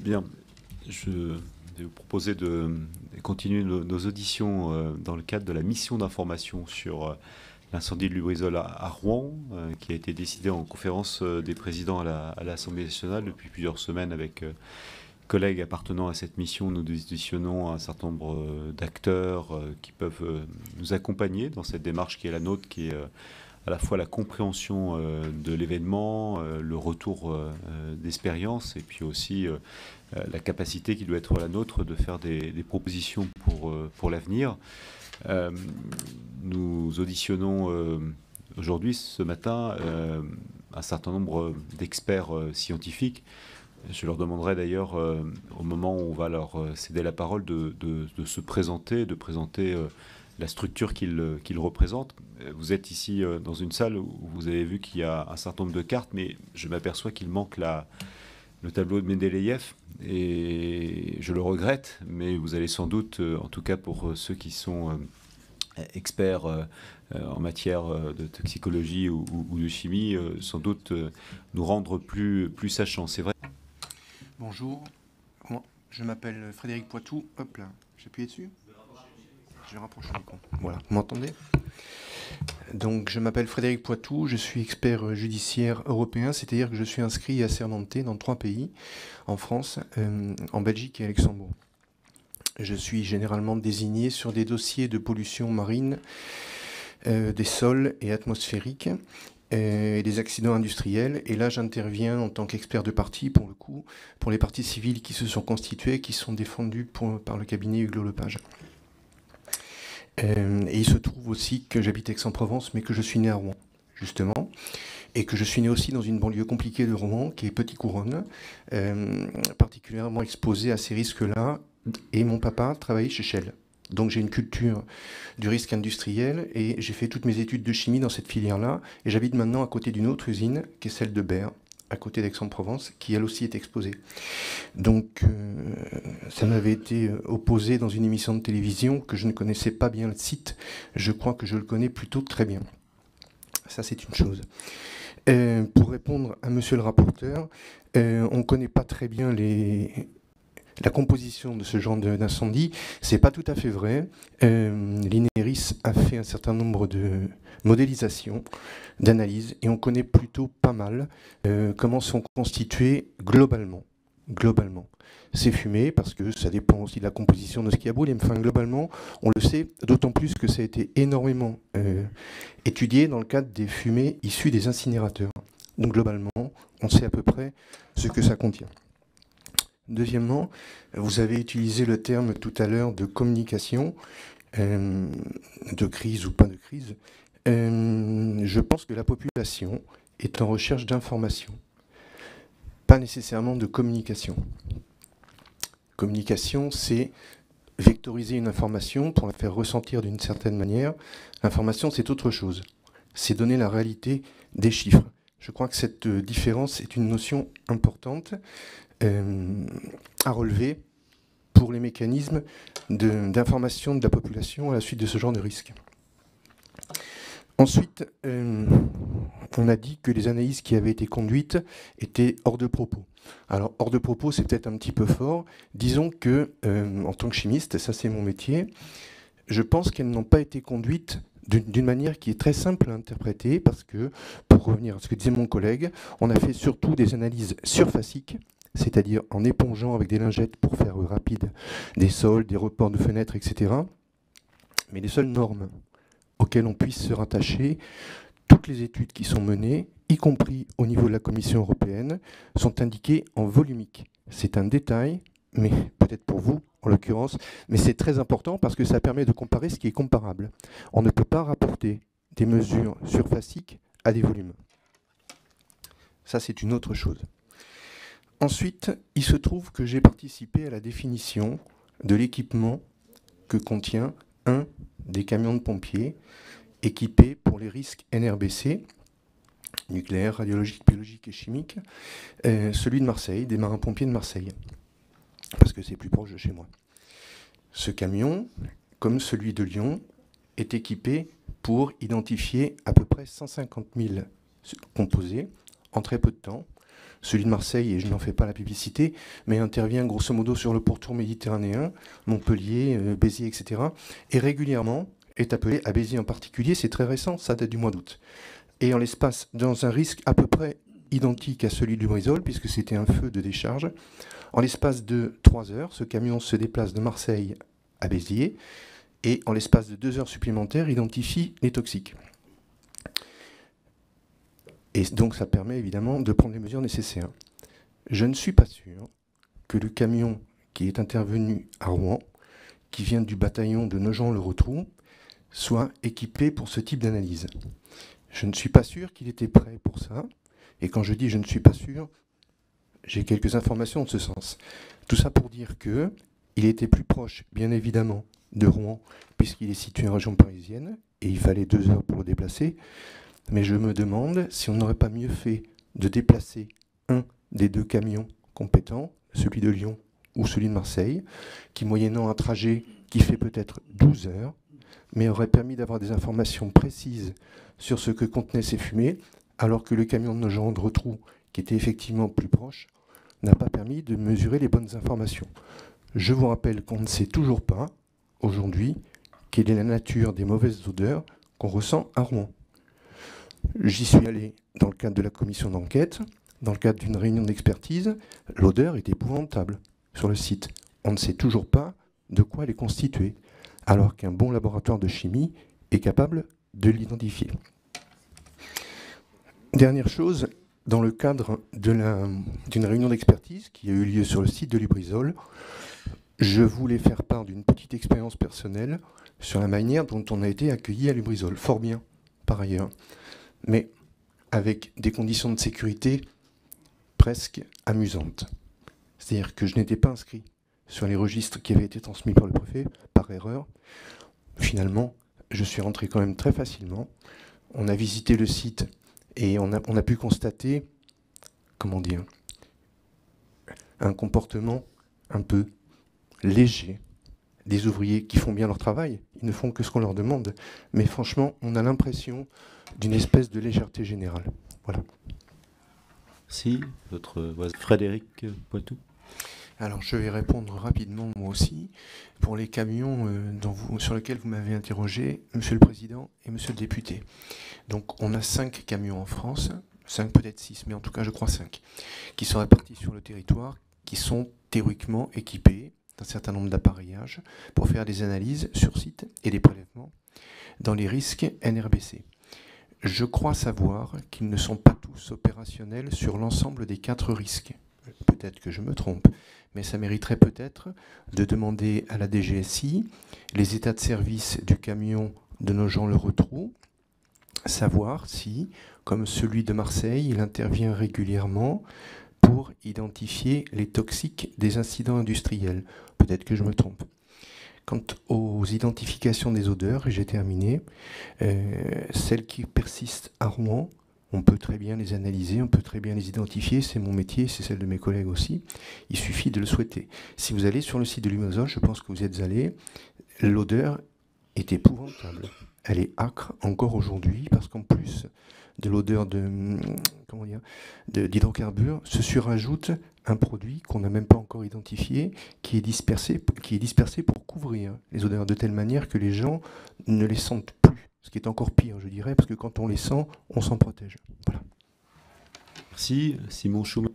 Bien, je vais vous proposer de continuer nos auditions dans le cadre de la mission d'information sur l'incendie de Lubrizol à Rouen, qui a été décidé en conférence des présidents à l'Assemblée nationale depuis plusieurs semaines avec collègues appartenant à cette mission. Nous auditionnons un certain nombre d'acteurs qui peuvent nous accompagner dans cette démarche qui est la nôtre, qui est à la fois la compréhension de l'événement, le retour d'expérience, et puis aussi la capacité qui doit être la nôtre de faire des propositions pour l'avenir. Nous auditionnons aujourd'hui, ce matin, un certain nombre d'experts scientifiques. Je leur demanderai d'ailleurs, au moment où on va leur céder la parole, de se présenter, de présenter la structure qu'ils représentent. Vous êtes ici dans une salle où vous avez vu qu'il y a un certain nombre de cartes, mais je m'aperçois qu'il manque le tableau de Mendeleïev, et je le regrette, mais vous allez sans doute, en tout cas pour ceux qui sont experts en matière de toxicologie ou de chimie, sans doute nous rendre plus sachants. C'est vrai. Bonjour, je m'appelle Frédéric Poitou. Hop là, j'ai appuyé dessus. Je vais rapprocher le micro. Voilà, vous m'entendez? Donc, je m'appelle Frédéric Poitou, je suis expert judiciaire européen, c'est-à-dire que je suis inscrit et assermenté dans 3 pays, en France, en Belgique et à Luxembourg. Je suis généralement désigné sur des dossiers de pollution marine, des sols et atmosphériques, et des accidents industriels. Et là, j'interviens en tant qu'expert de partie, pour le coup, pour les parties civiles qui se sont constituées, qui sont défendues par le cabinet Hugues-Lepage. Et il se trouve aussi que j'habite Aix-en-Provence, mais que je suis né à Rouen, justement, et que je suis né aussi dans une banlieue compliquée de Rouen, qui est Petit-Couronne, particulièrement exposée à ces risques-là, et mon papa travaillait chez Shell. Donc j'ai une culture du risque industriel, et j'ai fait toutes mes études de chimie dans cette filière-là, et j'habite maintenant à côté d'une autre usine, qui est celle de Berre, à côté d'Aix-en-Provence, qui elle aussi est exposée. Donc ça m'avait été opposé dans une émission de télévision que je ne connaissais pas bien le site. Je crois que je le connais plutôt très bien. Ça, c'est une chose. Pour répondre à monsieur le rapporteur, on ne connaît pas très bien la composition de ce genre d'incendie. C'est pas tout à fait vrai. L'INERIS a fait un certain nombre de modélisations, d'analyses, et on connaît plutôt pas mal comment sont constituées globalement ces fumées, parce que ça dépend aussi de la composition de ce qui a brûlé. Enfin, globalement, on le sait, d'autant plus que ça a été énormément étudié dans le cadre des fumées issues des incinérateurs. Donc globalement, on sait à peu près ce que ça contient. Deuxièmement, vous avez utilisé le terme tout à l'heure de communication, de crise ou pas de crise. Je pense que la population est en recherche d'informations, pas nécessairement de communication. Communication, c'est vectoriser une information pour la faire ressentir d'une certaine manière. L'information, c'est autre chose. C'est donner la réalité des chiffres. Je crois que cette différence est une notion importante à relever pour les mécanismes d'information de la population à la suite de ce genre de risque. Ensuite, on a dit que les analyses qui avaient été conduites étaient hors de propos. Alors, hors de propos, c'est peut-être un petit peu fort. Disons que, en tant que chimiste, ça c'est mon métier, je pense qu'elles n'ont pas été conduites d'une manière qui est très simple à interpréter, parce que, pour revenir à ce que disait mon collègue, on a fait surtout des analyses surfaciques, c'est-à-dire en épongeant avec des lingettes pour faire rapide des sols, des reports de fenêtres, etc. Mais les seules normes auxquelles on puisse se rattacher, toutes les études qui sont menées, y compris au niveau de la Commission européenne, sont indiquées en volumique. C'est un détail, mais peut-être pour vous, en l'occurrence, mais c'est très important parce que ça permet de comparer ce qui est comparable. On ne peut pas rapporter des mesures surfaciques à des volumes. Ça, c'est une autre chose. Ensuite, il se trouve que j'ai participé à la définition de l'équipement que contient un des camions de pompiers équipés pour les risques NRBC, nucléaire, radiologique, biologique et chimique, celui de Marseille, des marins-pompiers de Marseille, parce que c'est plus proche de chez moi. Ce camion, comme celui de Lyon, est équipé pour identifier à peu près 150 000 composés en très peu de temps, celui de Marseille, et je n'en fais pas la publicité, mais intervient grosso modo sur le pourtour méditerranéen, Montpellier, Béziers, etc. Et régulièrement est appelé, à Béziers en particulier, c'est très récent, ça date du mois d'août. Et en l'espace, dans un risque à peu près identique à celui du Lubrizol, puisque c'était un feu de décharge, en l'espace de 3 heures, ce camion se déplace de Marseille à Béziers, et en l'espace de 2 heures supplémentaires, identifie les toxiques. Et donc ça permet évidemment de prendre les mesures nécessaires. Je ne suis pas sûr que le camion qui est intervenu à Rouen, qui vient du bataillon de Nogent-le-Rotrou, soit équipé pour ce type d'analyse. Je ne suis pas sûr qu'il était prêt pour ça. Et quand je dis je ne suis pas sûr, j'ai quelques informations en ce sens. Tout ça pour dire qu'il était plus proche, bien évidemment, de Rouen, puisqu'il est situé en région parisienne, et il fallait 2 heures pour le déplacer. Mais je me demande si on n'aurait pas mieux fait de déplacer un des 2 camions compétents, celui de Lyon ou celui de Marseille, qui moyennant un trajet qui fait peut-être 12 heures, mais aurait permis d'avoir des informations précises sur ce que contenaient ces fumées, alors que le camion de Nogent-le-Rotrou, qui était effectivement plus proche, n'a pas permis de mesurer les bonnes informations. Je vous rappelle qu'on ne sait toujours pas, aujourd'hui, quelle est la nature des mauvaises odeurs qu'on ressent à Rouen. J'y suis allé dans le cadre de la commission d'enquête, dans le cadre d'une réunion d'expertise. L'odeur est épouvantable sur le site. On ne sait toujours pas de quoi elle est constituée, alors qu'un bon laboratoire de chimie est capable de l'identifier. Dernière chose, dans le cadre d'une réunion d'expertise qui a eu lieu sur le site de Lubrizol, je voulais faire part d'une petite expérience personnelle sur la manière dont on a été accueilli à Lubrizol. Fort bien, par ailleurs, mais avec des conditions de sécurité presque amusantes. C'est-à-dire que je n'étais pas inscrit sur les registres qui avaient été transmis par le préfet, par erreur. Finalement, je suis rentré quand même très facilement. On a visité le site et on a pu constater, comment dire, un comportement un peu léger des ouvriers qui font bien leur travail. Ils ne font que ce qu'on leur demande. Mais franchement, on a l'impression d'une espèce de légèreté générale. Voilà. Merci. Votre voisin Frédéric Poitou. Alors, je vais répondre rapidement, moi aussi, pour les camions sur lesquels vous m'avez interrogé, Monsieur le Président et Monsieur le Député. Donc, on a 5 camions en France, 5 peut-être 6, mais en tout cas, je crois 5, qui sont répartis sur le territoire, qui sont théoriquement équipés d'un certain nombre d'appareillages pour faire des analyses sur site et des prélèvements dans les risques NRBC. Je crois savoir qu'ils ne sont pas tous opérationnels sur l'ensemble des 4 risques. Peut-être que je me trompe, mais ça mériterait peut-être de demander à la DGSI les états de service du camion de Nogent-le-Rotrou, savoir si, comme celui de Marseille, il intervient régulièrement pour identifier les toxiques des incidents industriels. Peut-être que je me trompe. Quant aux identifications des odeurs, et j'ai terminé, celles qui persistent à Rouen, on peut très bien les analyser, on peut très bien les identifier, c'est mon métier, c'est celle de mes collègues aussi, il suffit de le souhaiter. Si vous allez sur le site de Lubrizol, je pense que vous êtes allés, l'odeur est épouvantable. Elle est âcre encore aujourd'hui, parce qu'en plus de l'odeur d'hydrocarbures, se surajoute un produit qu'on n'a même pas encore identifié, qui est dispersé pour couvrir les odeurs, de telle manière que les gens ne les sentent plus. Ce qui est encore pire, je dirais, parce que quand on les sent, on s'en protège. Voilà. Merci. Simon Schumann.